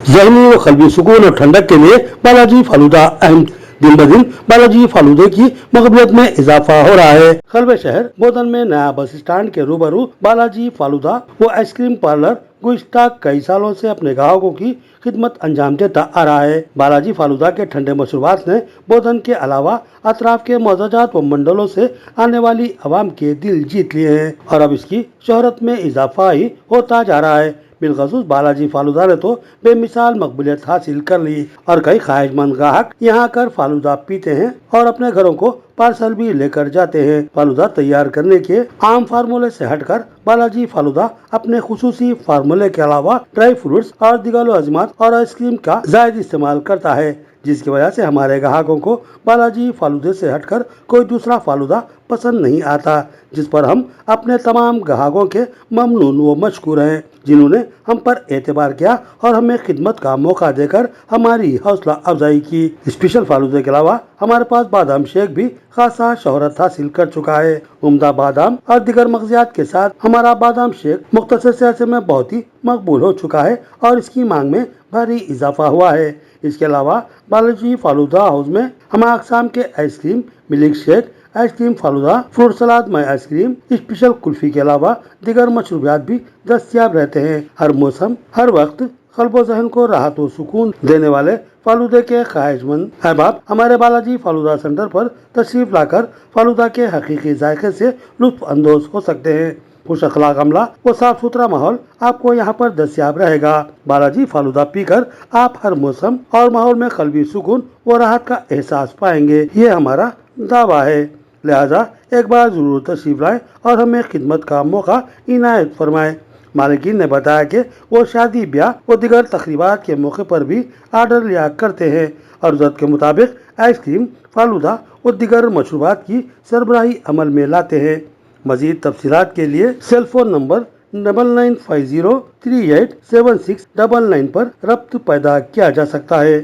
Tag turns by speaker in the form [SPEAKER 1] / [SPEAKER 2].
[SPEAKER 1] ज़हनी व क़ल्बी सुकून और ठंडक के लिए बालाजी फालूदा अहम। दिन ब दिन बालाजी फालूदे की मकबूलियत में इजाफा हो रहा है। कल्बे शहर बोधन में नया बस स्टैंड के रूबरू बालाजी फालूदा व आइसक्रीम पार्लर गुज़िश्ता कई सालों से अपने ग्राहकों की खिदमत अंजाम देता आ रहा है। बालाजी फालूदा के ठंडे मशरूबात ने बोधन के अलावा अतराफ के मोहजाजात व मंडलों से आने वाली आवाम के दिल जीत लिए हैं और अब इसकी शोहरत में इजाफा ही होता जा रहा है। बिलखसूस बालाजी फालूदा ने तो बेमिसाल मकबूलियत हासिल कर ली और कई ख्वाहिशमंद ग्राहक यहाँ आकर फालूदा पीते हैं और अपने घरों को पार्सल भी लेकर जाते हैं। फालूदा तैयार करने के आम फार्मूले से हटकर बालाजी फालूदा अपने खुसूसी फार्मूले के अलावा ड्राई फ्रूट्स और दिगालो अजमात और आइसक्रीम का जायद इस्तेमाल करता है, जिसकी वजह से हमारे ग्राहकों को बालाजी फालूदे से हटकर कोई दूसरा फालूदा पसंद नहीं आता, जिस पर हम अपने तमाम ग्राहकों के ममनून व मशकूर हैं, जिन्होंने हम पर एतबार किया और हमें खिदमत का मौका देकर हमारी हौसला अफजाई की। स्पेशल फालूदे के अलावा हमारे पास बादाम शेक भी खासा शोहरत हासिल कर चुका है। उम्दा बादाम और दिगर मगजियात के साथ हमारा बादाम शेक मुख्तसर से अरसे में बहुत ही मकबूल हो चुका है और इसकी मांग में भारी इजाफा हुआ है। इसके अलावा बालाजी फालूदा हाउस में हम अक़साम के ice cream, milk shake, ice cream falooda, fruit salad में आइसक्रीम, स्पेशल कुल्फी के अलावा दिगर मशरूबियात भी दस्तयाब रहते हैं। हर मौसम, हर वक्त क़ल्ब ज़हन को राहत व सुकून देने वाले फालूदे के ख्वाहिशमंद अहबाब हमारे बालाजी फालूदा सेंटर पर तशरीफ लाकर फालूदा के हकीकी जायके से लुत्फ़ अंदोज हो सकते हैं। खुश अखलाक अमला व साफ सुथरा माहौल आपको यहाँ पर दस्तयाब रहेगा। बालाजी फालूदा पीकर आप हर मौसम और माहौल में क़ल्बी सुकून व राहत का एहसास पाएंगे, ये हमारा दावा है। लिहाजा एक बार जरूर तशरीफ लाएं और हमें खिदमत का मौका इनायत फरमाएं। मालिकीन ने बताया कि वो शादी, ब्याह व दिगर तकरीबात के मौके पर भी आर्डर लिया करते हैं और ज़रूरत के मुताबिक आइसक्रीम, फालूदा व दिगर मशरूबात की सरबराही अमल में लाते हैं। मज़ीद तफसीलात के लिए सेल फोन नंबर 9950387699 पर रब्त पैदा किया जा सकता है।